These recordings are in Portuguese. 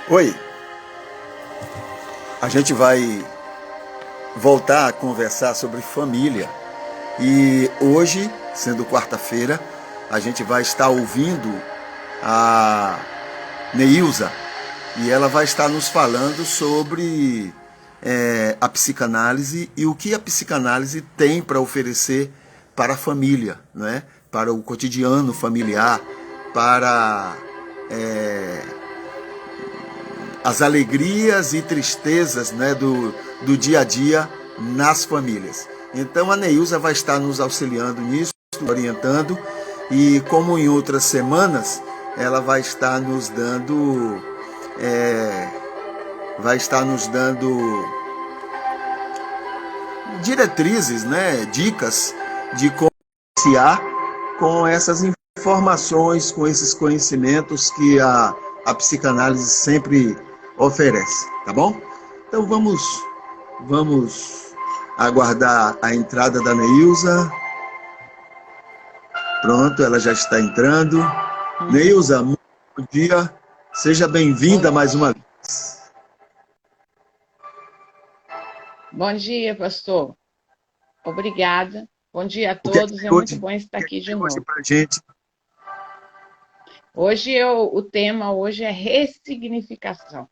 Oi, a gente vai voltar a conversar sobre família e hoje, sendo quarta-feira, a gente vai estar ouvindo a Neilza e ela vai estar nos falando sobre a psicanálise e o que a psicanálise tem para oferecer para a família, né? Para o cotidiano familiar, para as alegrias e tristezas, né, do dia a dia nas famílias. Então a Neilza vai estar nos auxiliando nisso, orientando, e como em outras semanas, ela é, vai estar nos dando diretrizes, né, dicas de como iniciar com essas informações, com esses conhecimentos que a psicanálise sempre oferece, tá bom? Então vamos aguardar a entrada da Neilza. Pronto, ela já está entrando. Neilza, muito bom dia. Seja Bom, bem-vinda mais uma vez. bom dia, pastor. Obrigada. Bom dia a O que é que todos. tem É muito hoje? bom O estar que é que aqui de tem hoje novo. para a gente? O tema hoje é ressignificação.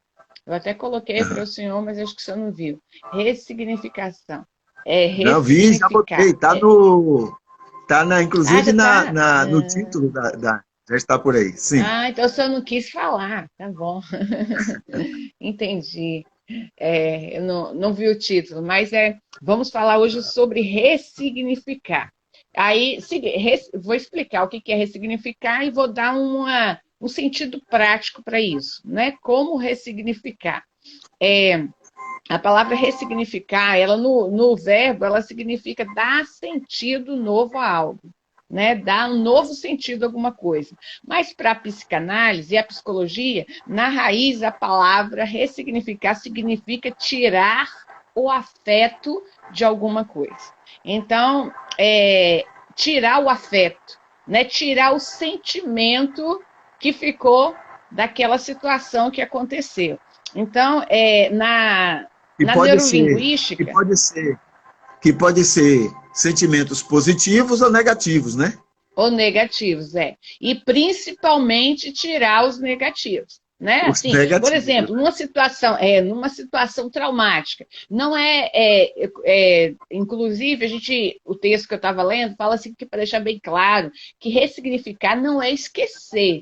Eu até coloquei para o senhor, mas acho que o senhor não viu. Ressignificação. É Não vi, já botei. ressignificar. Inclusive Já tá. no título já está por aí. Sim. Então o senhor não quis falar. Tá bom. Entendi. Eu não vi o título, mas vamos falar hoje sobre ressignificar. Aí, vou explicar o que é ressignificar e vou dar um sentido prático para isso, né? Como ressignificar. É, a palavra ressignificar, ela no verbo, ela significa dar sentido novo a algo, né? Dar um novo sentido a alguma coisa. Mas para a psicanálise e a psicologia, na raiz a palavra ressignificar significa tirar o afeto de alguma coisa. Então, tirar o afeto, né? Tirar o sentimento que ficou daquela situação que aconteceu. Então, E na pode ser, e neurolinguística, pode ser, que pode ser sentimentos positivos ou negativos, né? ou negativos, e principalmente tirar os negativos. Né? Os Assim, por negativos. exemplo, numa situação traumática, não inclusive o texto que eu estava lendo fala assim que para deixar bem claro que ressignificar não é esquecer.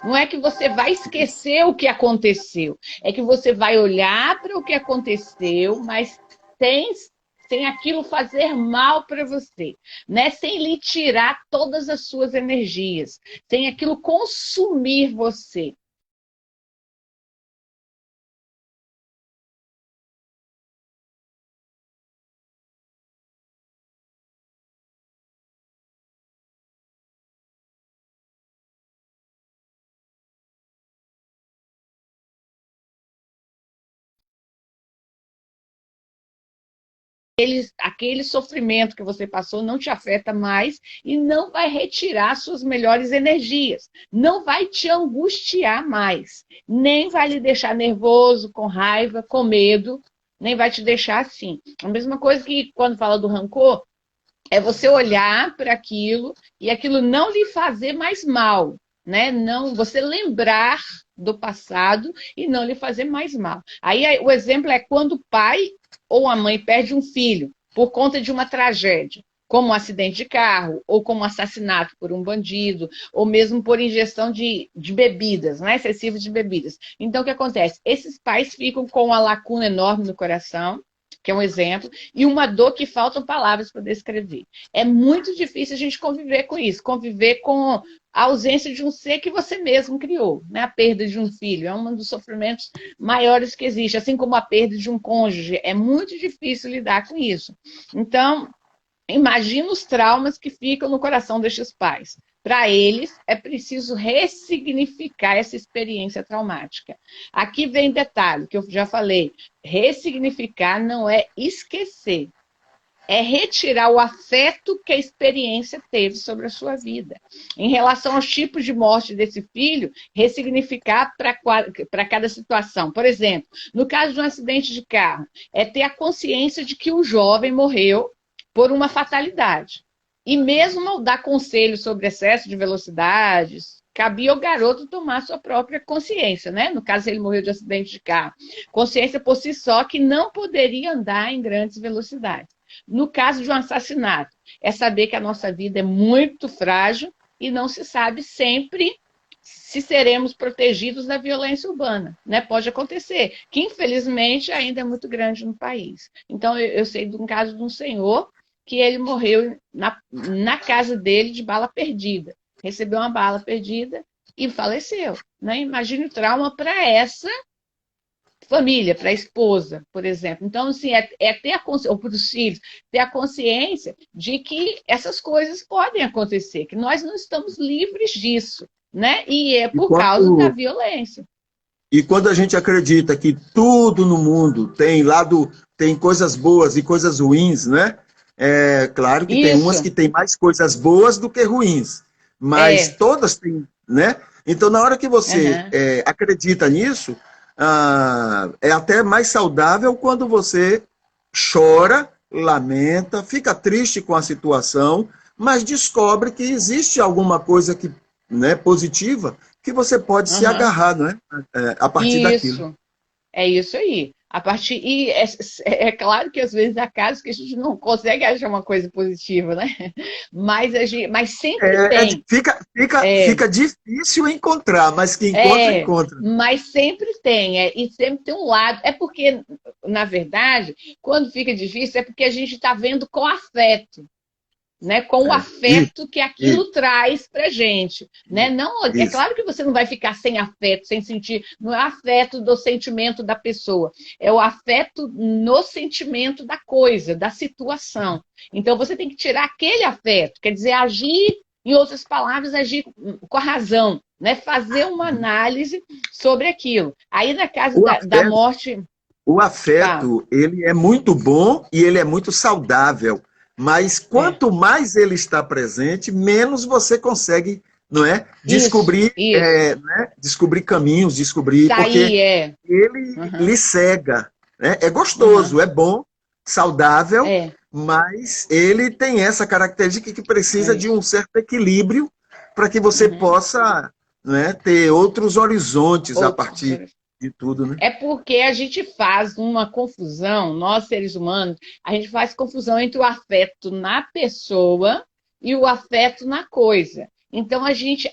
Não é que você vai esquecer o que aconteceu, é que você vai olhar para o que aconteceu, mas sem, sem aquilo fazer mal para você, né? Sem lhe tirar todas as suas energias, sem aquilo consumir você. Aquele sofrimento que você passou não te afeta mais e não vai retirar suas melhores energias, não vai te angustiar mais, nem vai lhe deixar nervoso, com raiva, com medo, nem vai te deixar assim. A mesma coisa que quando fala do rancor, é você olhar para aquilo e aquilo não lhe fazer mais mal, né? Não, você lembrar do passado e não lhe fazer mais mal. Aí o exemplo é quando o pai ou a mãe perde um filho por conta de uma tragédia, como um acidente de carro, ou como um assassinato por um bandido, ou mesmo por ingestão de bebidas, né? Excessivas de bebidas. Então, o que acontece? Esses pais ficam com uma lacuna enorme no coração, que é um exemplo, e uma dor que faltam palavras para descrever. É muito difícil a gente conviver com isso, conviver com a ausência de um ser que você mesmo criou, né? A perda de um filho é um dos sofrimentos maiores que existe, assim como a perda de um cônjuge. É muito difícil lidar com isso. Então, imagina os traumas que ficam no coração destes pais. Para eles, é preciso ressignificar essa experiência traumática. Aqui vem detalhe que eu já falei: ressignificar não é esquecer. é retirar o afeto que a experiência teve sobre a sua vida. Em relação aos tipos de morte desse filho, ressignificar para cada situação. Por exemplo, no caso de um acidente de carro, é ter a consciência de que o jovem morreu por uma fatalidade. E mesmo ao dar conselhos sobre excesso de velocidades, cabia ao garoto tomar sua própria consciência, né? No caso, ele morreu de acidente de carro. Consciência por si só que não poderia andar em grandes velocidades. No caso de um assassinato, é saber que a nossa vida é muito frágil e não se sabe sempre se seremos protegidos da violência urbana, né? Pode acontecer, que infelizmente ainda é muito grande no país. Então, eu sei de um caso de um senhor que ele morreu na casa dele de bala perdida. Recebeu uma bala perdida e faleceu, né? Imagine o trauma para essa família, para a esposa, por exemplo. Então, assim, ter a consciência, ou para os filhos, ter a consciência de que essas coisas podem acontecer, que nós não estamos livres disso, né? E é por causa da violência. E quando a gente acredita que tudo no mundo tem coisas boas e coisas ruins, né? É claro que tem umas que tem mais coisas boas do que ruins, mas todas têm, né? Então, na hora que você acredita nisso, é até mais saudável quando você chora, lamenta, fica triste com a situação, mas descobre que existe alguma coisa que, né, positiva que você pode se agarrar, né, a partir daquilo. É isso aí. E é claro que às vezes há casos que a gente não consegue achar uma coisa positiva, né? Mas sempre tem. Fica difícil encontrar, mas que encontra. Mas sempre tem, e sempre tem um lado. É porque, na verdade, quando fica difícil, é porque a gente está vendo com afeto. Né, com o afeto que aquilo traz pra gente, né? Não, é claro que você não vai ficar sem afeto, sem sentir, não é afeto do sentimento da pessoa, é o afeto no sentimento da coisa, da situação. Então você tem que tirar aquele afeto, quer dizer, agir, em outras palavras, agir com a razão, né? Fazer uma análise sobre aquilo. Aí na casa da morte... O afeto, ele é muito bom e ele é muito saudável. Mas quanto mais ele está presente, menos você consegue, não é, descobrir, né, descobrir caminhos, porque ele lhe cega. Né? É gostoso, é bom, saudável, mas ele tem essa característica que precisa de um certo equilíbrio para que você possa, né, ter outros horizontes a partir de tudo, né? É porque a gente faz uma confusão, nós seres humanos, a gente faz confusão entre o afeto na pessoa e o afeto na coisa. Então a gente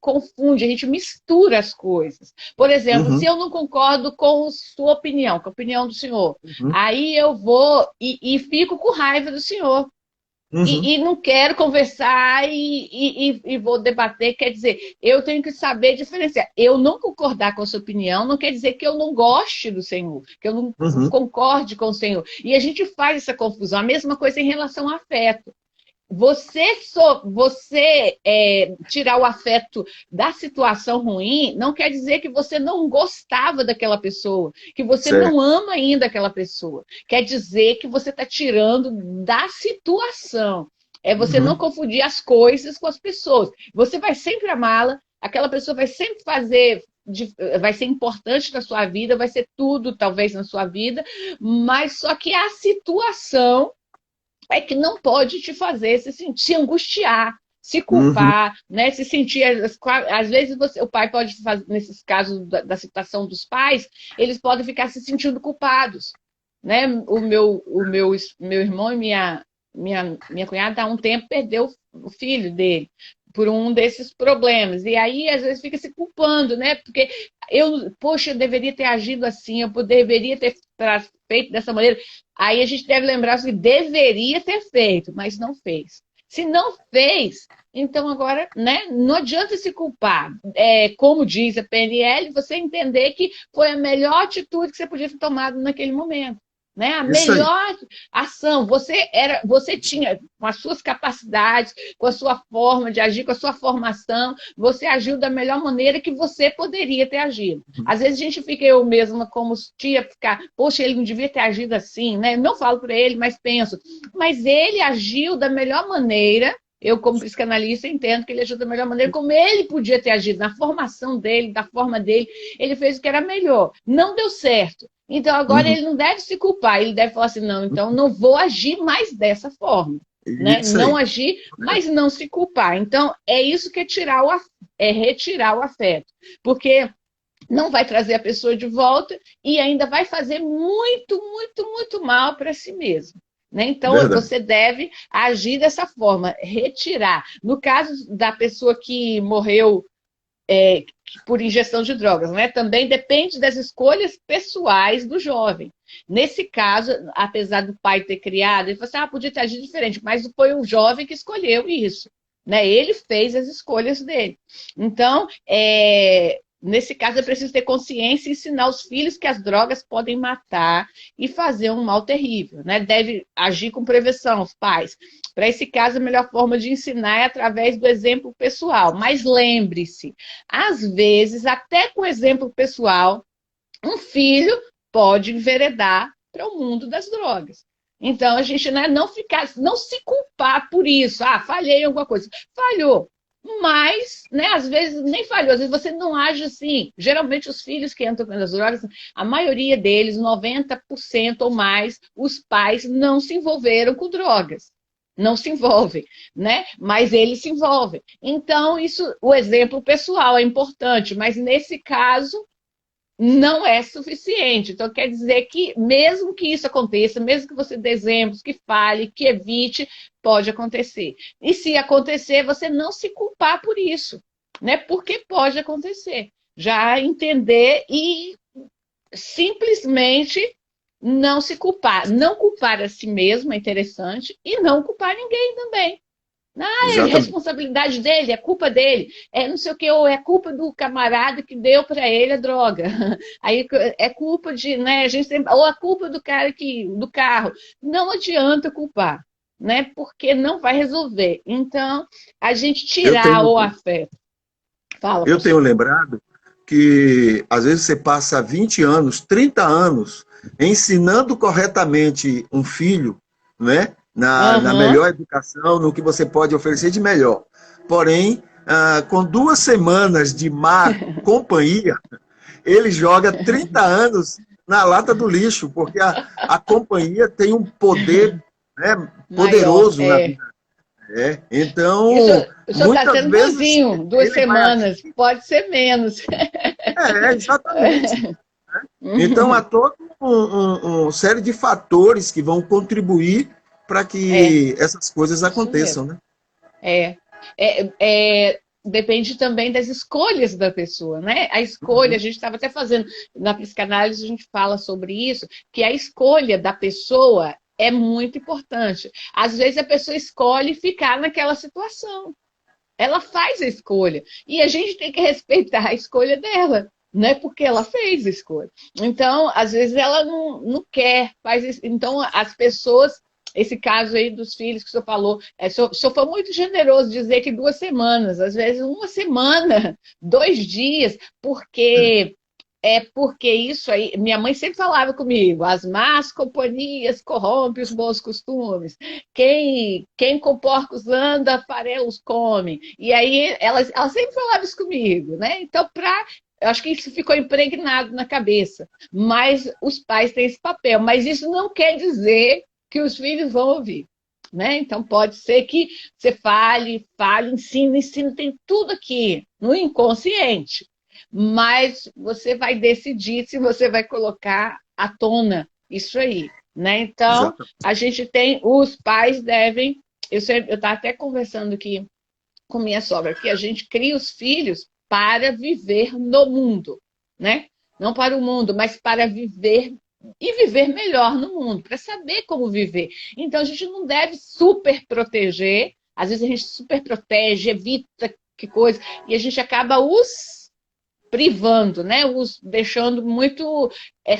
confunde, a gente mistura as coisas. Por exemplo, se eu não concordo com sua opinião, com a opinião do senhor, aí eu vou e fico com raiva do senhor. E não quero conversar e vou debater. Quer dizer, eu tenho que saber diferenciar. Eu não concordar com a sua opinião não quer dizer que eu não goste do Senhor, que eu não concorde com o Senhor. E a gente faz essa confusão. A mesma coisa em relação ao afeto. Você tirar o afeto da situação ruim não quer dizer que você não gostava daquela pessoa, que você não ama ainda aquela pessoa. Quer dizer que você está tirando da situação. É você não confundir as coisas com as pessoas. Você vai sempre amá-la, aquela pessoa vai sempre vai ser importante na sua vida, vai ser tudo talvez na sua vida, mas só que a situação é que não pode te fazer se angustiar, se culpar, né? Se sentir... Às vezes o pai pode fazer, nesses casos da situação dos pais, eles podem ficar se sentindo culpados. Né? O meu irmão e minha cunhada, há um tempo, perdeu o filho dele por um desses problemas. E aí, às vezes, fica se culpando, né? Porque eu deveria ter agido assim, eu deveria ter feito dessa maneira. Aí a gente deve lembrar que deveria ter feito, mas não fez. Se não fez, então agora, né, não adianta se culpar. Como diz a PNL, você entender que foi a melhor atitude que você podia ter tomado naquele momento. né? A Isso aí. melhor ação, você tinha, com as suas capacidades, com a sua forma de agir, com a sua formação, você agiu da melhor maneira que você poderia ter agido. Às vezes a gente fica eu mesma como tia, ficar, poxa, ele não devia ter agido assim, né? Não falo para ele, mas penso, mas ele agiu da melhor maneira. Eu, como psicanalista, entendo que ele agiu da melhor maneira, como ele podia ter agido, na formação dele, da forma dele, ele fez o que era melhor. Não deu certo. Então, agora Uhum. ele não deve se culpar, ele deve falar assim, não, então não vou agir mais dessa forma. Né? Isso Não aí. agir, mas não se culpar. Então, é isso que é retirar o afeto. Porque não vai trazer a pessoa de volta e ainda vai fazer muito, muito, muito mal para si mesmo. Né? Então, Verdade. você deve agir dessa forma, retirar. No caso da pessoa que morreu por ingestão de drogas, né? Também depende das escolhas pessoais do jovem. Nesse caso, apesar do pai ter criado, ele falou assim, podia ter agido diferente, mas foi o jovem que escolheu isso. Né? Ele fez as escolhas dele. Então, nesse caso, é preciso ter consciência e ensinar os filhos que as drogas podem matar e fazer um mal terrível. Né? Deve agir com prevenção, os pais. Para esse caso, a melhor forma de ensinar é através do exemplo pessoal. Mas lembre-se, às vezes, até com exemplo pessoal, um filho pode enveredar para o mundo das drogas. Então, a gente não se culpar por isso. Falhei em alguma coisa. Falhou. Mas, né, às vezes nem falhou, às vezes você não age assim. Geralmente os filhos que entram nas drogas, a maioria deles, 90% ou mais, os pais não se envolveram com drogas. Não se envolvem, né? Mas eles se envolvem. Então, o exemplo pessoal é importante, mas nesse caso, não é suficiente. Então, quer dizer que, mesmo que isso aconteça, mesmo que você dê exemplos, que fale, que evite, pode acontecer. E se acontecer, você não se culpar por isso, né? Porque pode acontecer. Já entender e simplesmente não se culpar. Não culpar a si mesmo é interessante e não culpar ninguém também. É Exatamente. responsabilidade dele, é culpa dele, é não sei o que, ou é culpa do camarada que deu para ele a droga. Aí é culpa de, né, a gente sempre, ou a culpa do cara do carro. Não adianta culpar, né? Porque não vai resolver. Então, a gente Eu tirar tenho, o afeto. Fala, eu tenho professor. lembrado que às vezes você passa 20 anos, 30 anos ensinando corretamente um filho, né? Na Aham. melhor educação, no que você pode oferecer de melhor. Porém, com 2 semanas de má companhia, ele joga 30 anos na lata do lixo, porque a companhia tem um poder, né, Maior, poderoso na vida. E Então, o senhor está muitas sendo vezes, bonzinho, duas ele vai semanas, pode ser menos. exatamente. Então, há toda uma série de fatores que vão contribuir para É, que essas coisas isso aconteçam, mesmo. né? É, depende também das escolhas da pessoa, né? A escolha, a Uhum. gente estava até fazendo, na psicanálise a gente fala sobre isso, que a escolha da pessoa é muito importante. Às vezes a pessoa escolhe ficar naquela situação. Ela faz a escolha. E a gente tem que respeitar a escolha dela. Não é porque ela fez a escolha. Então, às vezes, ela não quer. Faz isso. Então, as pessoas, esse caso aí dos filhos que o senhor falou, o senhor foi muito generoso dizer que 2 semanas, às vezes 1 semana, 2 dias, porque porque isso aí, minha mãe sempre falava comigo, as más companhias corrompem os bons costumes. Quem com porcos anda, farelos come. E aí ela sempre falava isso comigo, né? Então, eu acho que isso ficou impregnado na cabeça. Mas os pais têm esse papel. Mas isso não quer dizer que os filhos vão ouvir. Né? Então, pode ser que você fale, ensine, tem tudo aqui no inconsciente. Mas você vai decidir se você vai colocar à tona isso aí, né? Então, Exato. a gente tem, os pais devem, eu estava até conversando aqui com minha sogra, que a gente cria os filhos para viver no mundo, né? Não para o mundo, mas para viver e viver melhor no mundo, para saber como viver. Então, a gente não deve super proteger, às vezes a gente super protege, evita que coisa, e a gente acaba os privando, né? Os deixando muito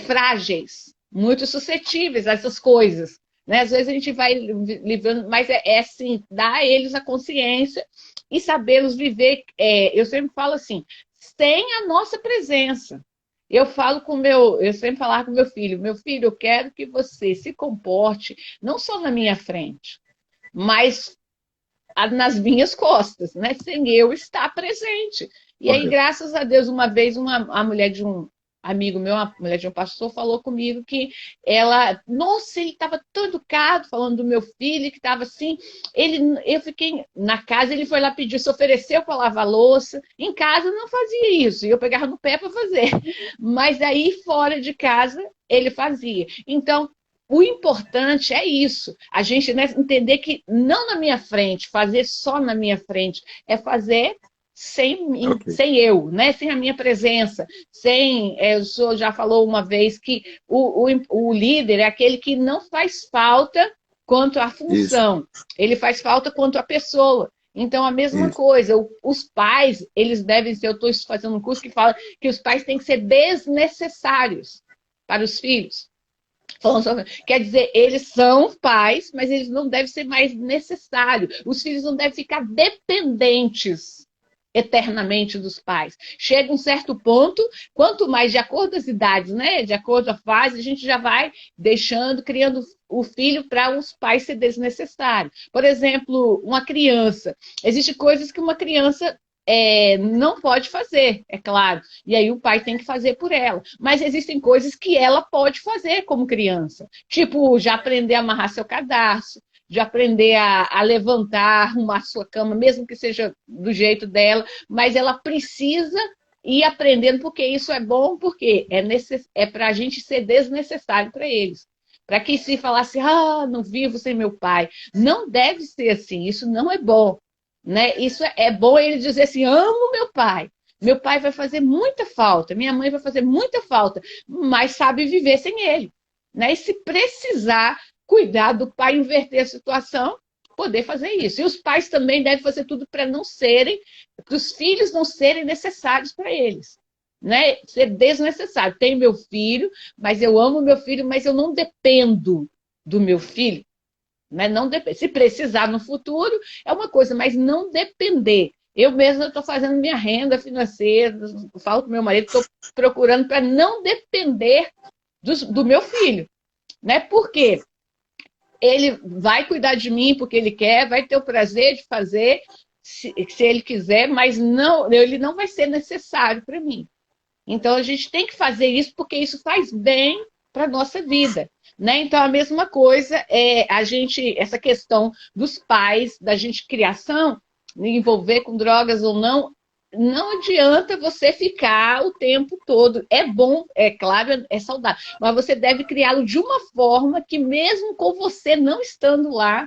frágeis. muito suscetíveis a essas coisas. Né? Às vezes a gente vai livrando, mas é assim, dar a eles a consciência e sabê-los viver. Eu sempre falo assim, sem a nossa presença. Eu sempre falava com meu filho, eu quero que você se comporte não só na minha frente, mas nas minhas costas, né? Sem eu estar presente. E aí, Correto. graças a Deus, uma vez a mulher de um amigo meu, a mulher de um pastor, falou comigo que nossa, ele estava tão educado, falando do meu filho, que estava assim, eu fiquei na casa, ele foi lá pedir, se ofereceu para lavar louça, em casa não fazia isso, e eu pegava no pé para fazer, mas aí fora de casa ele fazia. Então, o importante é isso, a gente, né, entender que não na minha frente, fazer só na minha frente, é fazer sem mim, Ok. sem eu, né? Sem a minha presença, o senhor já falou uma vez que o líder é aquele que não faz falta quanto à Isso, função, ele faz falta quanto à pessoa. Então, a mesma isso. coisa, os pais, eles devem ser, eu estou fazendo um curso que fala que os pais têm que ser desnecessários para os filhos. Quer dizer, eles são pais, mas eles não devem ser mais necessários. Os filhos não devem ficar dependentes eternamente dos pais. Chega um certo ponto, quanto mais de acordo com as idades, né? De acordo com a fase, a gente já vai deixando, criando o filho para os pais ser desnecessário. Por exemplo, uma criança. Existem coisas que uma criança não pode fazer, é claro. E aí o pai tem que fazer por ela. Mas existem coisas que ela pode fazer como criança. Tipo, já aprender a amarrar seu cadarço, de aprender a levantar, arrumar sua cama, mesmo que seja do jeito dela, mas ela precisa ir aprendendo, porque isso é bom, porque é para a gente ser desnecessário para eles. Para que se falasse, não vivo sem meu pai. Não deve ser assim, isso não é bom. Né? Isso é bom ele dizer assim, amo meu pai. Meu pai vai fazer muita falta, minha mãe vai fazer muita falta, mas sabe viver sem ele. Né? E se precisar cuidar do pai, inverter a situação, poder fazer isso. E os pais também devem fazer tudo para os filhos não serem necessários para eles. Né? Ser desnecessário. Tenho meu filho, mas eu amo meu filho, mas eu não dependo do meu filho. Né? Não depende. Se precisar no futuro, é uma coisa, mas não depender. Eu mesma estou fazendo minha renda financeira, falo com meu marido, estou procurando para não depender do meu filho. Né? Por quê? Ele vai cuidar de mim porque ele quer, vai ter o prazer de fazer, se ele quiser, mas não, ele não vai ser necessário para mim. Então, a gente tem que fazer isso porque isso faz bem para a nossa vida. Né? Então, a mesma coisa essa questão dos pais, da gente criação, envolver com drogas ou não, não adianta você ficar o tempo todo. É bom, é claro, é saudável, mas você deve criá-lo de uma forma que, mesmo com você não estando lá,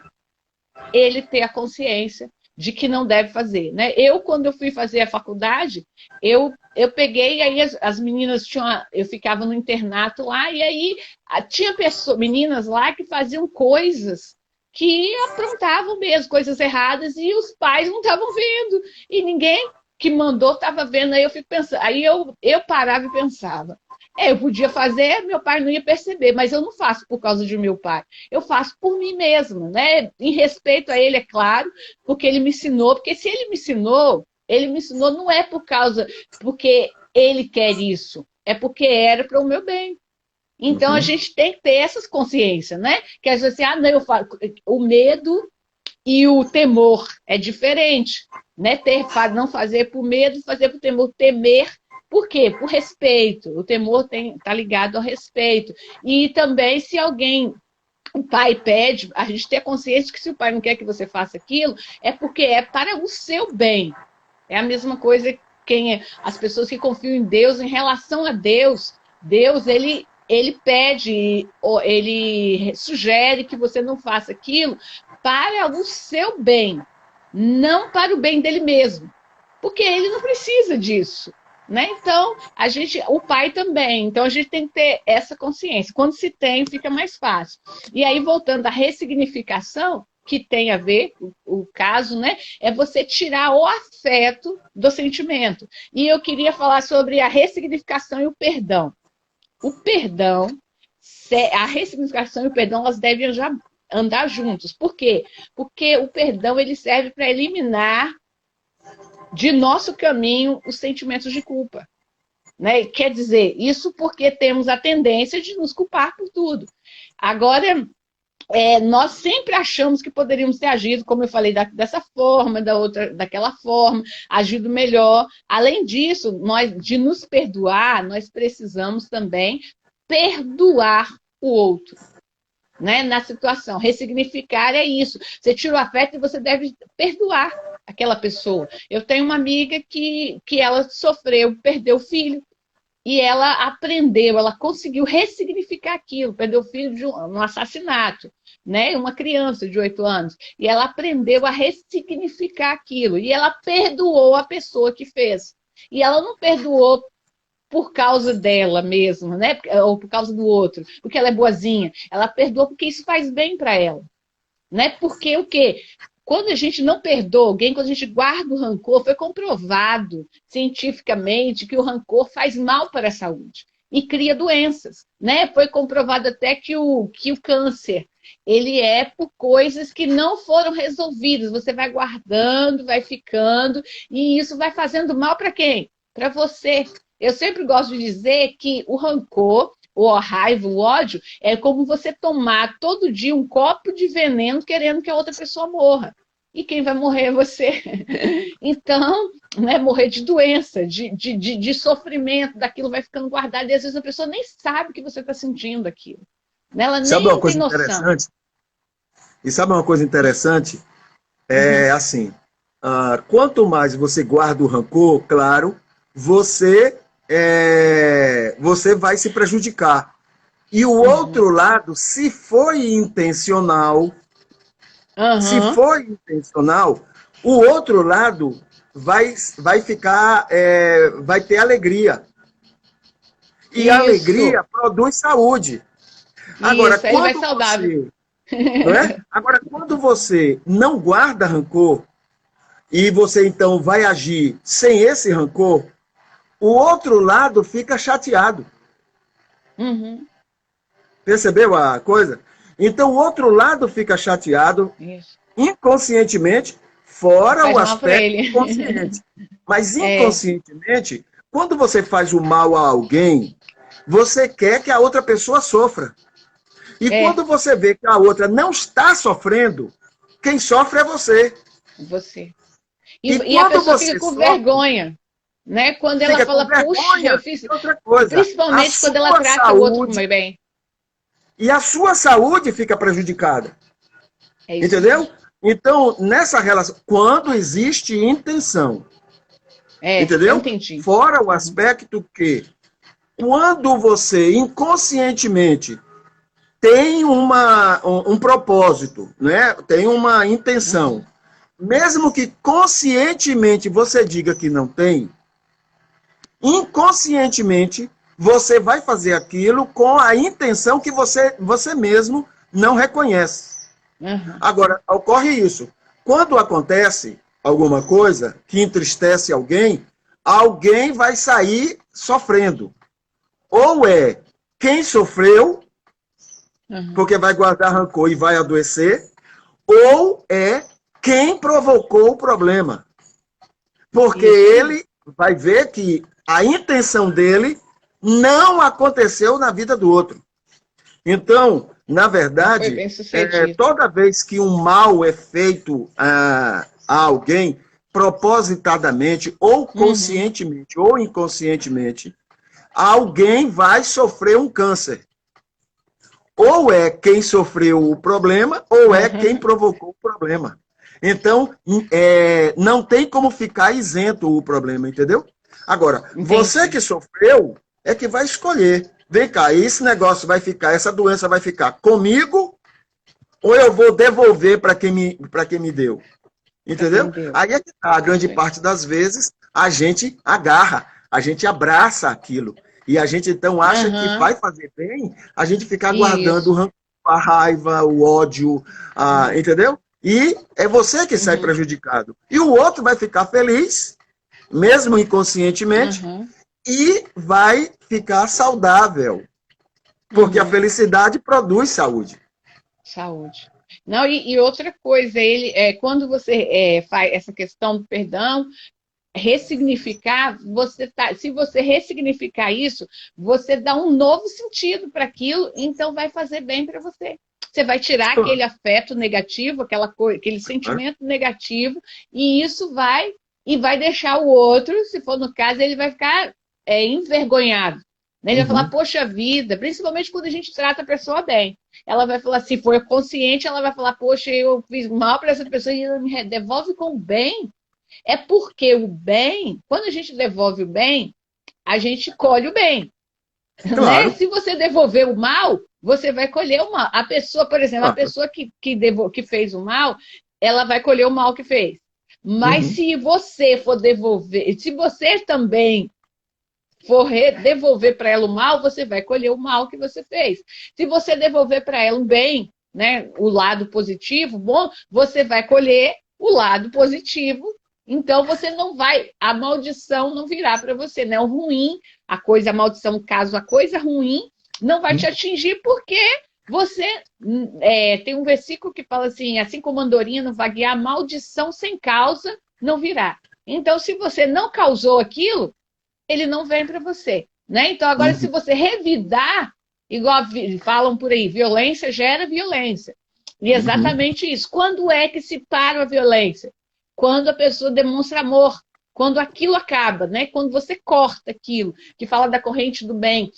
ele ter a consciência de que não deve fazer. Né? Quando eu fui fazer a faculdade, eu peguei, aí as meninas eu ficava no internato lá, e aí tinha meninas lá que faziam coisas que aprontavam mesmo, coisas erradas, e os pais não estavam vendo, e ninguém que mandou estava vendo, aí eu fico pensando, aí eu parava e pensava, eu podia fazer, meu pai não ia perceber, mas eu não faço por causa de meu pai, eu faço por mim mesma, né? Em respeito a ele, é claro, porque ele me ensinou, porque se ele me ensinou não é porque ele quer isso, é porque era para o meu bem. Então, a Uhum. gente tem que ter essas consciências, né? Que às vezes, não, eu falo, o medo e o temor é diferente, né? Não fazer por medo, fazer por temor. Temer, por quê? Por respeito. O temor está ligado ao respeito. E também, se o pai pede, a gente ter consciência que se o pai não quer que você faça aquilo, é porque é para o seu bem. É a mesma coisa as pessoas que confiam em Deus, em relação a Deus, ele pede, ele sugere que você não faça aquilo para o seu bem, não para o bem dele mesmo, porque ele não precisa disso. Né? Então, o pai também. Então, a gente tem que ter essa consciência. Quando se tem, fica mais fácil. E aí, voltando à ressignificação, que tem a ver, o caso, né? É você tirar o afeto do sentimento. E eu queria falar sobre a ressignificação e o perdão. O perdão, a ressignificação e o perdão, elas devem já andar juntos. Por quê? Porque o perdão, ele serve para eliminar de nosso caminho os sentimentos de culpa. Né? Quer dizer, isso porque temos a tendência de nos culpar por tudo. Agora, nós sempre achamos que poderíamos ter agido, como eu falei, dessa forma, daquela forma, agido melhor. Além disso, de nos perdoar, nós precisamos também perdoar o outro, né? Na situação. Ressignificar é isso. Você tira o afeto e você deve perdoar aquela pessoa. Eu tenho uma amiga que ela sofreu, perdeu o filho, e ela aprendeu, ela conseguiu ressignificar aquilo, perdeu o filho de um assassinato, né? Uma criança de 8 anos, e ela aprendeu a ressignificar aquilo, e ela perdoou a pessoa que fez. E ela não perdoou por causa dela mesma, né? Ou por causa do outro, porque ela é boazinha. Ela perdoou porque isso faz bem para ela, né? Porque o quê? Quando a gente não perdoa alguém, quando a gente guarda o rancor, foi comprovado cientificamente que o rancor faz mal para a saúde e cria doenças, né? Foi comprovado até que o câncer, ele é por coisas que não foram resolvidas. Você vai guardando, vai ficando, e isso vai fazendo mal para quem? Para você. Eu sempre gosto de dizer que o rancor, ou a raiva, o ódio, é como você tomar todo dia um copo de veneno querendo que a outra pessoa morra. E quem vai morrer é você. Então, né, morrer de doença, de sofrimento, daquilo vai ficando guardado. E às vezes a pessoa nem sabe que você está sentindo aquilo. Ela nem Sabe uma coisa tem noção. interessante? E sabe uma coisa interessante? É assim, quanto mais você guarda o rancor, claro, você vai se prejudicar. E o outro lado, se foi intencional, o outro lado vai ficar, vai ter alegria. E a alegria produz saúde. Agora, isso, ele vai saudável. Não é? Agora, quando você não guarda rancor, e você então vai agir sem esse rancor, o outro lado fica chateado. Percebeu a coisa? Então, o outro lado fica chateado, inconscientemente, fora o aspecto consciente. Mas, inconscientemente, quando você faz o mal a alguém, você quer que a outra pessoa sofra. E quando você vê que a outra não está sofrendo, quem sofre é você. Você. E a pessoa fica com vergonha. Né? Quando ela fala, puxa, eu fiz outra coisa. Principalmente quando ela trata o outro como bem. E a sua saúde fica prejudicada. Entendeu? Então, nessa relação, quando existe intenção. Entendeu? Entendi. Fora o aspecto que, quando você inconscientemente tem um propósito, né? Tem uma intenção, mesmo que conscientemente você diga que não tem, inconscientemente, você vai fazer aquilo com a intenção que você mesmo não reconhece. Agora, ocorre isso. Quando acontece alguma coisa que entristece alguém vai sair sofrendo. Ou é quem sofreu, porque vai guardar rancor e vai adoecer, ou é quem provocou o problema. Porque ele vai ver que a intenção dele não aconteceu na vida do outro. Então, na verdade, toda vez que um mal é feito a alguém, propositadamente, ou conscientemente, ou inconscientemente, alguém vai sofrer um câncer. Ou é quem sofreu o problema, ou é quem provocou o problema. Então, não tem como ficar isento o problema, entendeu? Agora, você que sofreu é que vai escolher. Vem cá, esse negócio vai ficar, essa doença vai ficar comigo, ou eu vou devolver para quem me deu? Entendeu? Aí é que tá, a grande parte das vezes, a gente agarra, a gente abraça aquilo. E a gente então acha que vai fazer bem a gente ficar guardando o rancor, a raiva, o ódio, entendeu? E é você que sai prejudicado. E o outro vai ficar feliz, mesmo inconscientemente, e vai ficar saudável. Porque a felicidade produz saúde. Saúde. Não, e outra coisa, quando você faz essa questão do perdão, ressignificar, se você ressignificar isso, você dá um novo sentido para aquilo, então vai fazer bem para você. Você vai tirar aquele afeto negativo, aquele sentimento negativo, e isso vai deixar o outro, se for no caso, ele vai ficar envergonhado. Né? Ele vai falar, poxa vida, principalmente quando a gente trata a pessoa bem. Ela vai falar, se for consciente, ela vai falar, poxa, eu fiz mal para essa pessoa e ela me devolve com o bem. É porque o bem, quando a gente devolve o bem, a gente colhe o bem. Claro. Né? Se você devolver o mal, você vai colher o mal. A pessoa, por exemplo, a pessoa que fez o mal, ela vai colher o mal que fez. Mas se você for devolver, se você também for devolver para ela o mal, você vai colher o mal que você fez. Se você devolver para ela um bem, né, o lado positivo, bom, você vai colher o lado positivo. Então você não vai, a maldição não virá para você, né? O ruim, a maldição, caso a coisa ruim, não vai te atingir porque você tem um versículo que fala assim como a andorinha não vaguear, a maldição sem causa não virá. Então, se você não causou aquilo, ele não vem para você, né? Então, agora, se você revidar, igual falam por aí, violência gera violência. E é exatamente isso. Quando é que se para a violência? Quando a pessoa demonstra amor, quando aquilo acaba, né? Quando você corta aquilo, que fala da corrente do bem.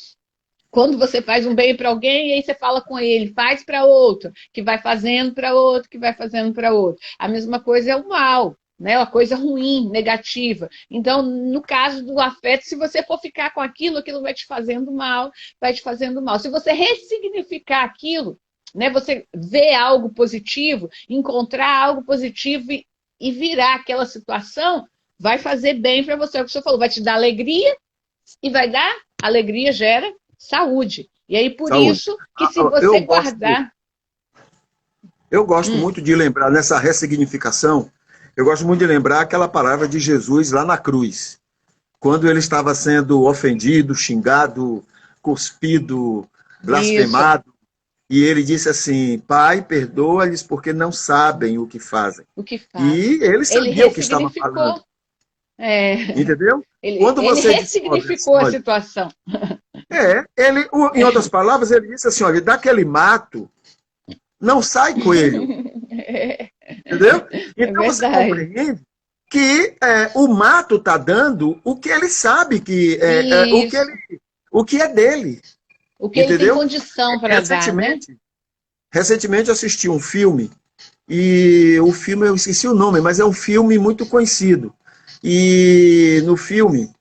Quando você faz um bem para alguém, e aí você fala com ele, faz para outro, que vai fazendo para outro, que vai fazendo para outro. A mesma coisa é o mal. Né, uma coisa ruim, negativa. Então, no caso do afeto, se você for ficar com aquilo, aquilo vai te fazendo mal, vai te fazendo mal. Se você ressignificar aquilo, né, você ver algo positivo, encontrar algo positivo e virar aquela situação, vai fazer bem para você. É o que o senhor falou, vai te dar alegria e vai dar, alegria gera saúde. E aí, por isso, que se você guardar... Eu gosto muito de lembrar, nessa ressignificação, eu gosto muito de lembrar aquela palavra de Jesus lá na cruz. Quando ele estava sendo ofendido, xingado, cuspido, blasfemado. Isso. E ele disse assim, Pai, perdoa-lhes porque não sabem o que fazem. E ele sabia o que estava falando. Entendeu? Ele ressignificou a situação. Em outras palavras, ele disse assim, olha, daquele mato não sai coelho. Entendeu? Então você compreende que o mato está dando o que ele sabe que o que é dele. O que ele tem condição para dar, né? Recentemente eu assisti um filme, e o filme, eu esqueci o nome, mas é um filme muito conhecido. E no filme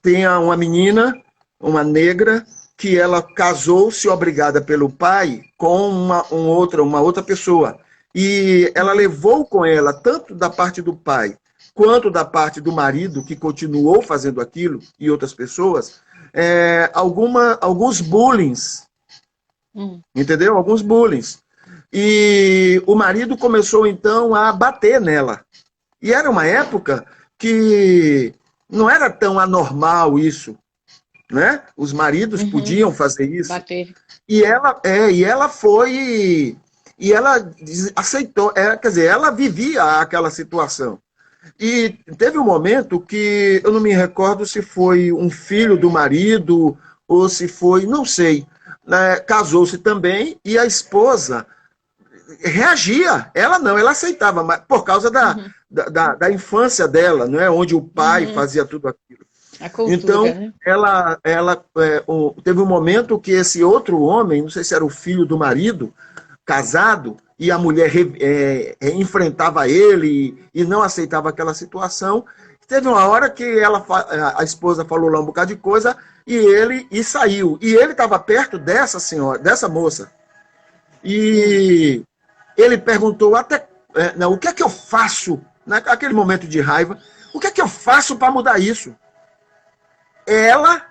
tem uma menina, uma negra, que ela casou-se obrigada pelo pai com uma outra pessoa. E ela levou com ela, tanto da parte do pai, quanto da parte do marido, que continuou fazendo aquilo, e outras pessoas, alguns bullings. Entendeu? Alguns bullings. E o marido começou, então, a bater nela. E era uma época que não era tão anormal isso. Né? Os maridos podiam fazer isso. Bater. E ela foi... E ela aceitou, quer dizer, ela vivia aquela situação. E teve um momento que, eu não me recordo se foi um filho do marido, ou se foi, não sei, né, casou-se também, e a esposa reagia. Ela não, ela aceitava, mas por causa da infância dela, não é? Onde o pai fazia tudo aquilo. A cultura, então, né? ela teve um momento que esse outro homem, não sei se era o filho do marido, casado, e a mulher enfrentava ele e não aceitava aquela situação. Teve uma hora que a esposa falou lá um bocado de coisa e saiu. E ele estava perto dessa senhora, dessa moça. E ele perguntou o que é que eu faço, naquele momento de raiva, o que é que eu faço para mudar isso? Ela,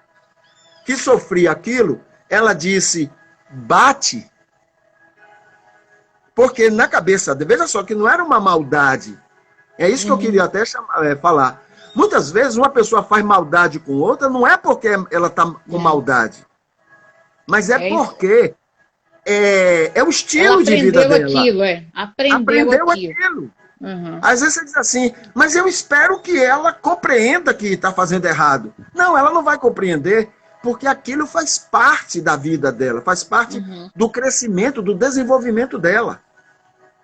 que sofria aquilo, ela disse, bate. Porque na cabeça, veja só, que não era uma maldade. É isso que eu queria até falar. Muitas vezes uma pessoa faz maldade com outra, não é porque ela está com maldade. mas é É isso. porque é o Ela estilo de vida aprendeu dela. aquilo, é. Aprendeu Aprendeu aquilo. aquilo. Uhum. Às vezes você diz assim, mas eu espero que ela compreenda que está fazendo errado. Não, ela não vai compreender, porque aquilo faz parte da vida dela, faz parte Uhum. do crescimento, do desenvolvimento dela.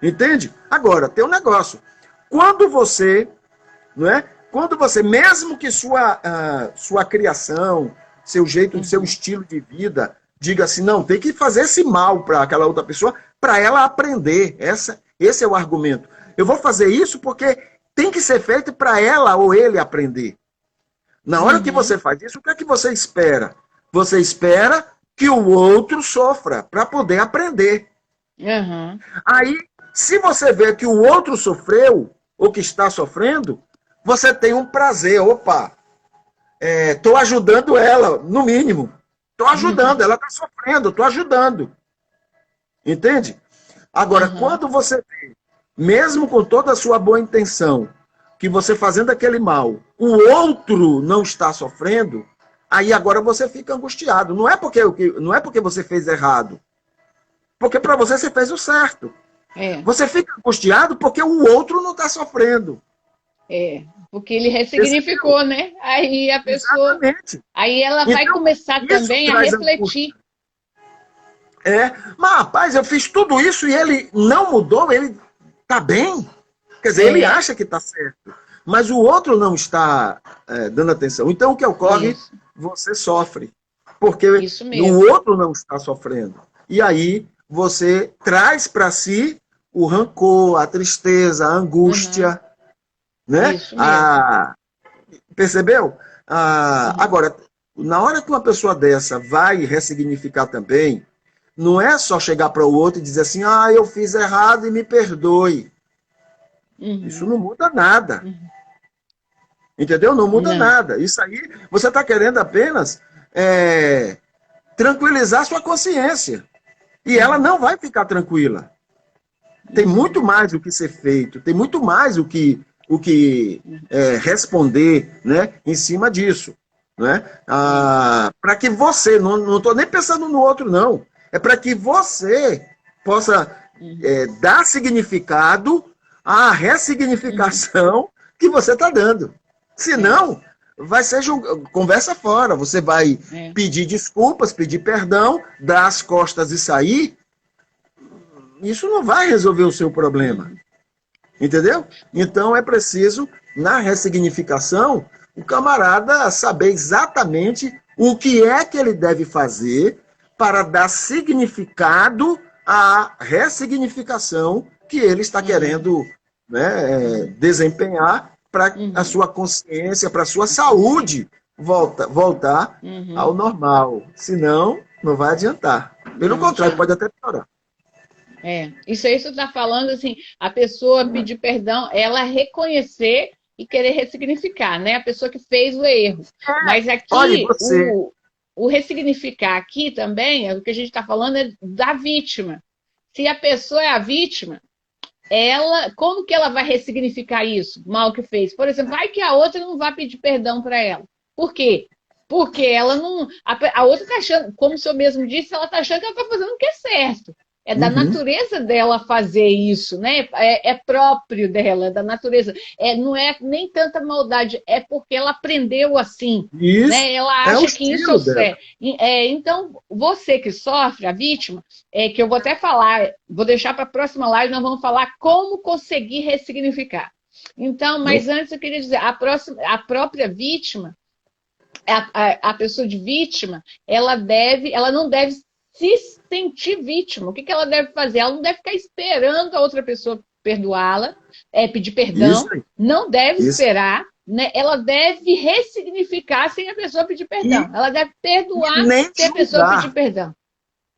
Entende? Agora, tem um negócio. Quando você, não é? Quando você, mesmo que sua criação, seu jeito, seu Uhum. estilo de vida, diga assim, não, tem que fazer esse mal para aquela outra pessoa, para ela aprender. Esse é o argumento. Eu vou fazer isso porque tem que ser feito para ela ou ele aprender. Na hora que Uhum. você faz isso, o que é que você espera? Você espera que o outro sofra para poder aprender. Uhum. Aí, se você vê que o outro sofreu, ou que está sofrendo, você tem um prazer. Opa, estou ajudando ela, no mínimo. Estou ajudando, ela está sofrendo, estou ajudando. Entende? Agora, Uhum. quando você vê, mesmo com toda a sua boa intenção, que você fazendo aquele mal, o outro não está sofrendo, aí agora você fica angustiado. Não é porque você fez errado, porque para você fez o certo. É, Você fica angustiado porque o outro não está sofrendo. porque ele Percebeu? ressignificou, né? Aí a pessoa, Exatamente. aí ela vai Então, começar isso também a traz angústia. refletir. Mas rapaz, eu fiz tudo isso e ele não mudou, ele está bem. Quer dizer, ele É, acha que está certo, mas o outro não está dando atenção. Então, o que ocorre? isso, Você sofre, porque isso o mesmo. outro não está sofrendo. E aí você traz para si o rancor, a tristeza, a Uhum. angústia, né? Isso mesmo. Percebeu? Uhum. Agora, na hora que uma pessoa dessa vai ressignificar também, não é só chegar para o outro e dizer assim, eu fiz errado e me perdoe. Isso Uhum. não muda nada. Uhum. Entendeu? Não muda Não. nada. Isso aí, você está querendo apenas tranquilizar sua consciência. E ela Uhum. não vai ficar tranquila. Tem muito Uhum. mais o que ser feito, tem muito mais o que responder, né, em cima disso. Né? É. Para que você, não estou nem pensando no outro, não. É para que você possa Uhum. dar significado à Uhum. ressignificação que você está dando. É. Senão, vai ser conversa fora. Você vai É. pedir desculpas, pedir perdão, dar as costas e sair. Isso não vai resolver o seu problema. Uhum. Entendeu? Então é preciso, na ressignificação, o camarada saber exatamente o que é que ele deve fazer para dar significado à ressignificação que ele está Uhum. querendo, né, Uhum. desempenhar para a Uhum. sua consciência, para a sua A consciência. saúde voltar ao Uhum. normal. Senão, não vai adiantar. Pelo Não contrário, adianta. pode até piorar. Isso aí você está falando assim, a pessoa pedir perdão, ela reconhecer e querer ressignificar, né? A pessoa que fez o erro. Mas Olhe, aqui, você. o ressignificar aqui também, o que a gente está falando é da vítima. Se a pessoa é a vítima, ela, como que ela vai ressignificar isso, o mal que fez? Por exemplo, vai que a outra não vai pedir perdão para ela. Por quê? Porque ela não. A outra está achando, como o senhor mesmo disse, ela está achando que ela está fazendo o que é certo. É da Uhum. natureza dela fazer isso, né? É próprio dela, é da natureza. Não é nem tanta maldade, é porque ela aprendeu assim. Isso Né? Ela é o acha que isso é o estilo dela. certo. Então, você que sofre, a vítima, que eu vou até falar, vou deixar para a próxima live, nós vamos falar como conseguir ressignificar. Então, mas antes eu queria dizer, a própria vítima, a pessoa de vítima, ela não deve se sentir vítima. O que ela deve fazer? Ela não deve ficar esperando a outra pessoa perdoá-la, pedir Isso perdão, aí. não deve Isso. esperar, né? Ela deve ressignificar sem a pessoa pedir E, perdão. Ela deve e perdoar nem sem a pessoa pedir julgar. perdão.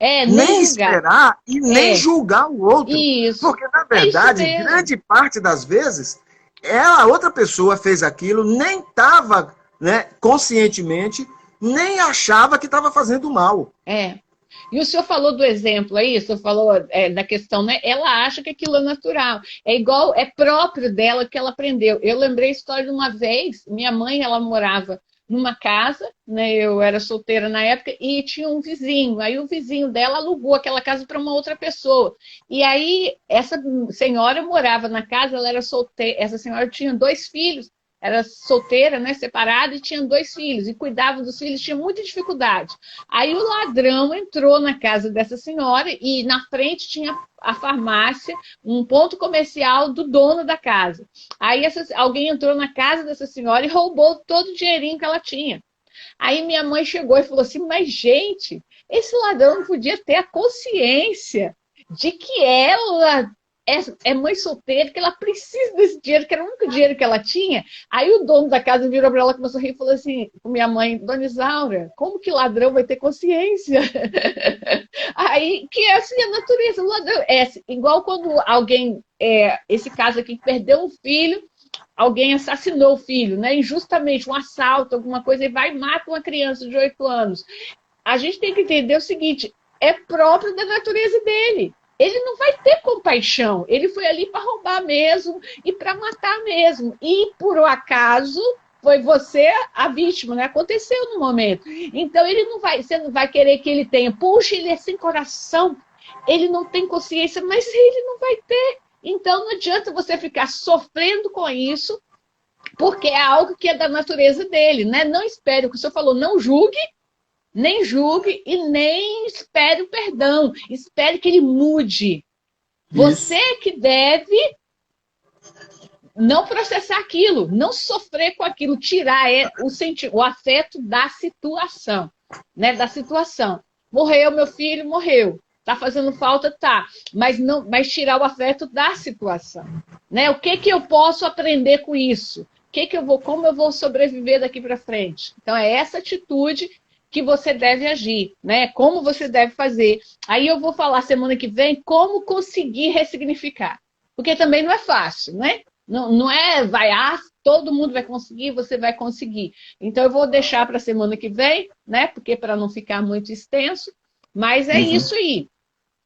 Nem Nem julgar. esperar e nem É, julgar o outro. isso. Porque, na É isso verdade, mesmo. grande parte das vezes, a outra pessoa fez aquilo, nem estava, né, conscientemente, nem achava que estava fazendo mal. É. E o senhor falou do exemplo aí, o senhor falou da questão, né? Ela acha que aquilo é natural. É igual, é próprio dela que ela aprendeu. Eu lembrei a história de uma vez, minha mãe, ela morava numa casa, né? Eu era solteira na época, e tinha um vizinho. Aí o vizinho dela alugou aquela casa para uma outra pessoa. E aí essa senhora morava na casa, ela era solteira, essa senhora tinha 2 filhos, era solteira, né, separada, e tinha 2 filhos, e cuidava dos filhos, tinha muita dificuldade. Aí o ladrão entrou na casa dessa senhora, e na frente tinha a farmácia, um ponto comercial do dono da casa. Aí alguém entrou na casa dessa senhora e roubou todo o dinheirinho que ela tinha. Aí minha mãe chegou e falou assim, mas gente, esse ladrão não podia ter a consciência de que ela é mãe solteira, que ela precisa desse dinheiro, que era o único dinheiro que ela tinha. Aí o dono da casa virou para ela, começou a rir e falou assim, com minha mãe, Dona Isaura, como que ladrão vai ter consciência? Aí, que é assim a natureza, o ladrão. É igual quando alguém, esse caso aqui, perdeu um filho, alguém assassinou o filho, né? Injustamente, um assalto, alguma coisa, e vai e mata uma criança de 8 anos. A gente tem que entender o seguinte, é próprio da natureza dele. Ele não vai ter compaixão. Ele foi ali para roubar mesmo e para matar mesmo. E, por um acaso, foi você a vítima, né? Aconteceu no momento. Então, você não vai querer que ele tenha. Puxa, ele é sem coração. Ele não tem consciência, mas ele não vai ter. Então, não adianta você ficar sofrendo com isso, porque é algo que é da natureza dele, né? Não espere o que o senhor falou, não julgue, nem julgue e nem espere o perdão. Espere que ele mude. Você que deve não processar aquilo, não sofrer com aquilo, tirar o afeto da situação, né? Da situação. Morreu, meu filho, morreu. Tá fazendo falta, tá. Mas tirar o afeto da situação, né? O que eu posso aprender com isso? Como eu vou sobreviver daqui para frente? Então é essa atitude que você deve agir, né? Como você deve fazer. Aí eu vou falar semana que vem como conseguir ressignificar. Porque também não é fácil, né? Não é, todo mundo vai conseguir, você vai conseguir. Então eu vou deixar para a semana que vem, né? Porque para não ficar muito extenso. Mas é isso aí.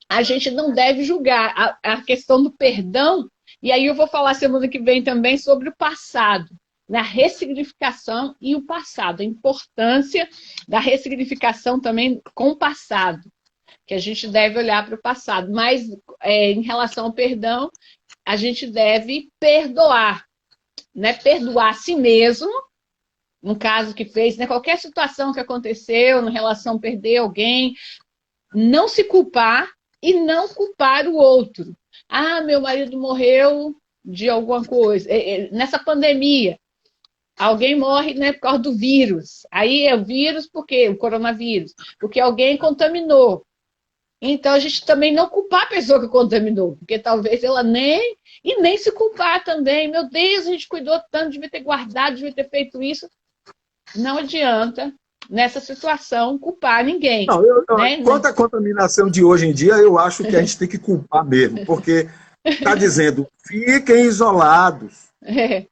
A gente não deve julgar a questão do perdão. E aí eu vou falar semana que vem também sobre o passado. Na ressignificação e o passado, a importância da ressignificação também com o passado, que a gente deve olhar para o passado, mas em relação ao perdão, a gente deve perdoar, né? Perdoar a si mesmo, no caso que fez, né? Qualquer situação que aconteceu, na relação perder alguém, não se culpar e não culpar o outro. Ah, meu marido morreu de alguma coisa, nessa pandemia, alguém morre, né, por causa do vírus. Aí é o vírus, por quê? O coronavírus. Porque alguém contaminou. Então, a gente também não culpar a pessoa que contaminou, porque talvez ela nem se culpar também. Meu Deus, a gente cuidou tanto, devia ter guardado, devia ter feito isso. Não adianta, nessa situação, culpar ninguém. Não, né? Quanto à contaminação de hoje em dia, eu acho que a gente tem que culpar mesmo, porque está dizendo, fiquem isolados. É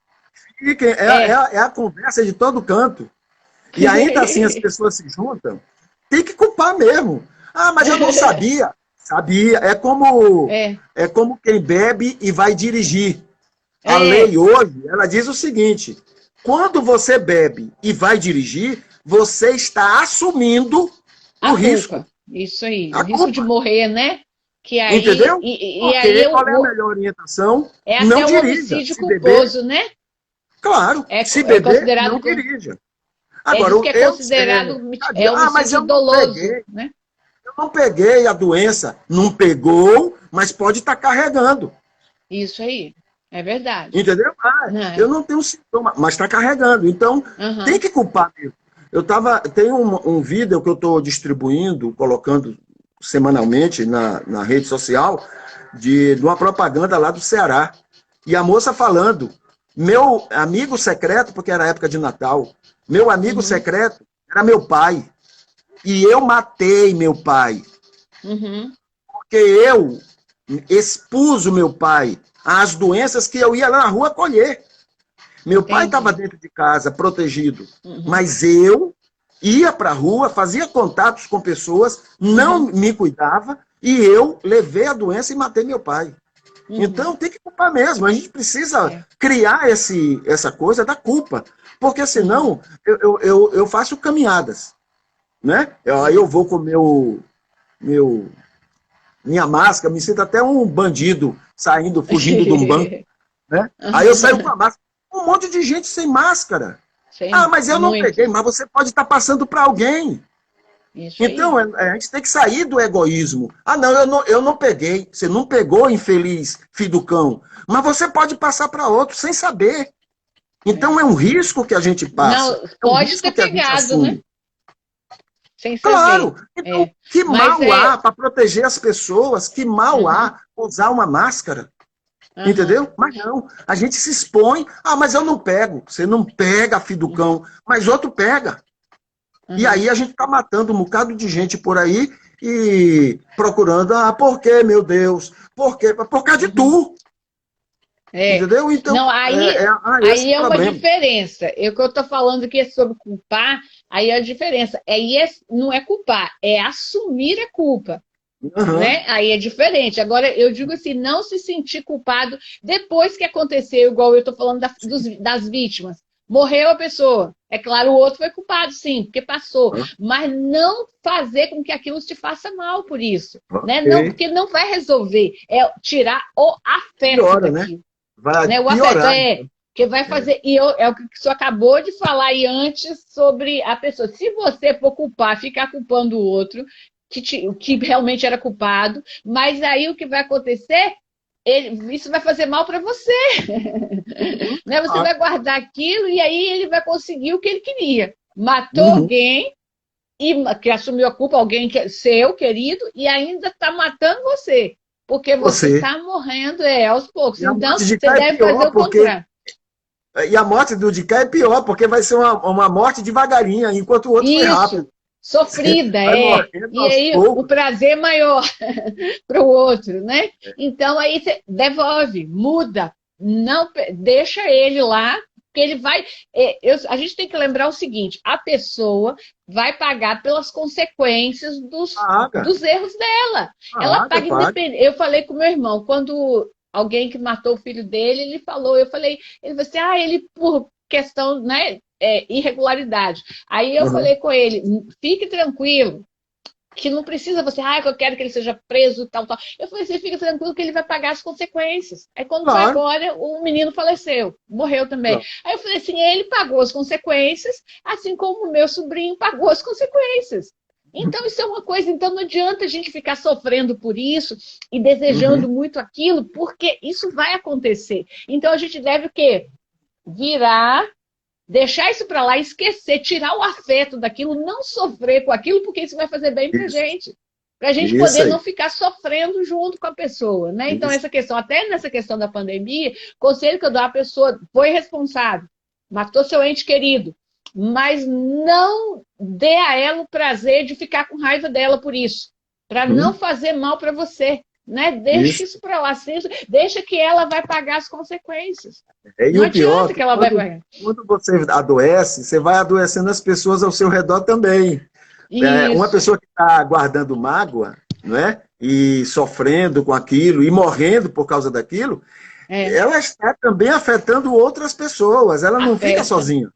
a conversa de todo canto. E ainda assim as pessoas se juntam. Tem que culpar mesmo. Ah, mas eu não sabia. Sabia. É como quem bebe e vai dirigir. A lei hoje, ela diz o seguinte, quando você bebe e vai dirigir, você está assumindo o risco. Isso aí, o risco de morrer, né? Que aí, entendeu? Aí qual é a melhor orientação? É não até o dirija. homicídio culposo, né? Claro, se beber, não dirija. Agora, que é considerado homicídio doloso. Né? Eu não peguei a doença. Não pegou, mas pode estar carregando. Isso aí, é verdade. Entendeu? Eu não tenho sintoma, mas está carregando. Então, tem que culpar mesmo. Tem um vídeo que eu estou distribuindo, colocando semanalmente na rede social, de uma propaganda lá do Ceará. E a moça falando, meu amigo secreto, porque era época de Natal, meu amigo secreto era meu pai. E eu matei meu pai. Porque eu expus o meu pai às doenças que eu ia lá na rua colher. Meu pai estava dentro de casa, protegido. Mas eu ia para a rua, fazia contatos com pessoas, não me cuidava, e eu levei a doença e matei meu pai. Então tem que culpar mesmo. A gente precisa É. criar essa coisa da culpa. Porque senão eu faço caminhadas, né? Aí eu vou com minha máscara, me sinto até um bandido saindo, fugindo de um banco, né? Aí eu saio com a máscara. Um monte de gente sem máscara. Ah, mas eu não peguei, mas você pode estar passando para alguém. Isso então, a gente tem que sair do egoísmo. Ah, não, eu não peguei. Você não pegou, infeliz filho do cão. Mas você pode passar para outro sem saber. Então, é um risco que a gente passa. Não, pode ter pegado, né? Sem saber. Claro. Então, que mal há para proteger as pessoas? Que mal há usar uma máscara? Entendeu? Mas não. A gente se expõe. Ah, mas eu não pego. Você não pega, filho do cão. Mas outro pega. E aí a gente está matando um bocado de gente por aí e procurando, por quê, meu Deus? Por quê? Por causa de tu. Entendeu? Então, não, aí é uma diferença. O que eu estou falando aqui é sobre culpar, aí é a diferença. Não é culpar, é assumir a culpa. Né? Aí é diferente. Agora, eu digo assim, não se sentir culpado depois que aconteceu, igual eu estou falando das vítimas. Morreu a pessoa. É claro, o outro foi culpado, sim, porque passou. Mas não fazer com que aquilo te faça mal por isso. Né? Não, porque não vai resolver. É tirar o afeto daquilo. Vai né? O afeto que vai fazer. E é o que o senhor acabou de falar aí antes sobre a pessoa. Se você for culpar, ficar culpando o outro, que realmente era culpado, mas aí o que vai acontecer? Isso vai fazer mal para você. Né? Você vai guardar aquilo e aí ele vai conseguir o que ele queria. Matou alguém que assumiu a culpa, alguém seu, querido, e ainda está matando você. Porque você está morrendo aos poucos. Então, você deve fazer o contrário. E a morte do de cá é pior, porque vai ser uma morte devagarinha, enquanto o outro foi rápido. Sofrida, E aí o prazer é maior para o outro, né? Então aí você devolve, muda, não deixa ele lá, porque ele vai. A gente tem que lembrar o seguinte: a pessoa vai pagar pelas consequênciões dos erros dela. Ela paga independente. Eu falei com meu irmão, quando alguém que matou o filho dele, ele falou assim, ele por questão, né? Irregularidade. Aí eu falei com ele, fique tranquilo, que não precisa você, que eu quero que ele seja preso, tal. Eu falei assim, fica tranquilo que ele vai pagar as consequências. Aí quando foi agora, o menino faleceu, morreu também. Aí eu falei assim, ele pagou as consequências, assim como o meu sobrinho pagou as consequências. Então isso é uma coisa, então não adianta a gente ficar sofrendo por isso e desejando muito aquilo, porque isso vai acontecer. Então a gente deve o quê? Virar, deixar isso para lá, esquecer, tirar o afeto daquilo, não sofrer com aquilo, porque isso vai fazer bem para gente. Para a gente poder não ficar sofrendo junto com a pessoa, né? Então, essa questão, até nessa questão da pandemia, conselho que eu dou à pessoa, foi responsável, matou seu ente querido, mas não dê a ela o prazer de ficar com raiva dela por isso, para não fazer mal para você. Né? Deixa isso para lá, deixa que ela vai pagar as consequências. E não o pior, que ela vai pagar. Quando você adoece, você vai adoecendo as pessoas ao seu redor também. Uma pessoa que está guardando mágoa, né? E sofrendo com aquilo, e morrendo por causa daquilo, ela está também afetando outras pessoas, ela não fica sozinha.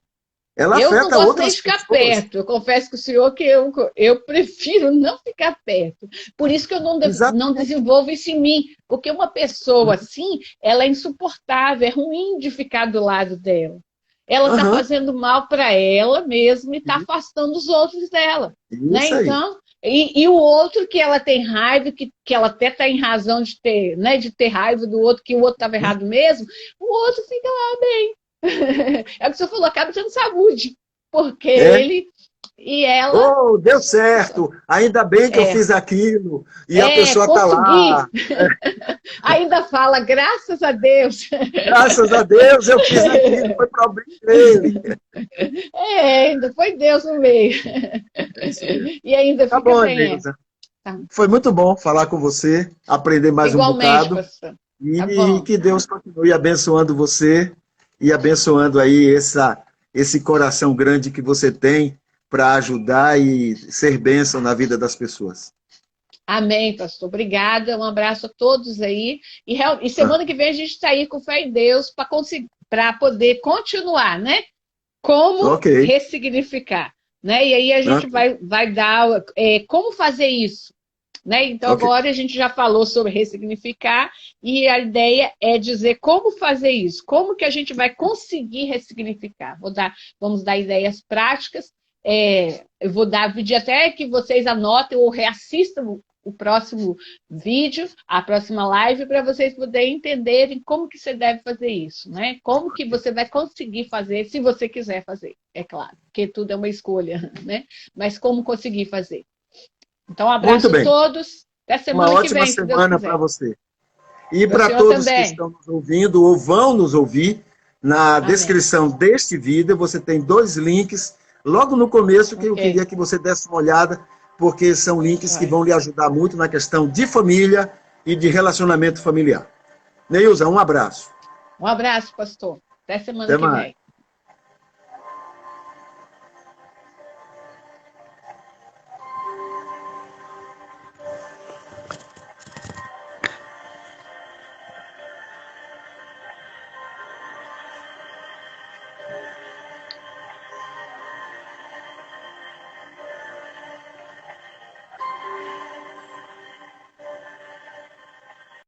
Ela eu afeta não gosto outras nem de ficar pessoas. perto. Eu confesso que o senhor que eu prefiro não ficar perto. Por isso que eu não desenvolvo isso em mim. Porque uma pessoa assim, ela é insuportável, é ruim de ficar do lado dela. Ela está fazendo mal para ela mesma e está afastando os outros dela. Né? Então, e o outro que ela tem raiva, que ela até está em razão de ter, né, de ter raiva do outro, que o outro estava errado mesmo, o outro fica lá bem. É o que o senhor falou, acaba tendo saúde, porque ele e ela... Oh, deu certo, ainda bem que eu fiz aquilo, e a pessoa está lá. Ainda fala, graças a Deus. Graças a Deus eu fiz aquilo, foi para o bem dele. Ainda foi Deus no meio. E ainda fica bom, bem. Foi muito bom falar com você, aprender mais um bocado. Professor. E que Deus continue abençoando você e abençoando aí esse coração grande que você tem para ajudar e ser bênção na vida das pessoas. Amém, pastor. Obrigada. Um abraço a todos aí. E semana que vem a gente está aí com fé em Deus para poder continuar, né? Como ressignificar, né? E aí a gente vai dar como fazer isso, né? Então agora a gente já falou sobre ressignificar e a ideia é dizer como fazer isso, como que a gente vai conseguir ressignificar. Vamos dar ideias práticas. Eu vou pedir até que vocês anotem ou reassistam o próximo vídeo, a próxima live, para vocês poderem entenderem como que você deve fazer isso, né? Como que você vai conseguir fazer, se você quiser fazer, é claro, porque tudo é uma escolha, né? Mas como conseguir fazer. Então, um abraço a todos, até semana que vem, uma ótima semana para você. E para todos que estão nos ouvindo ou vão nos ouvir, na descrição deste vídeo você tem 2 links, logo no começo, que eu queria que você desse uma olhada, porque são links que vão lhe ajudar muito na questão de família e de relacionamento familiar. Neilza, um abraço. Um abraço, pastor. Até semana que vem.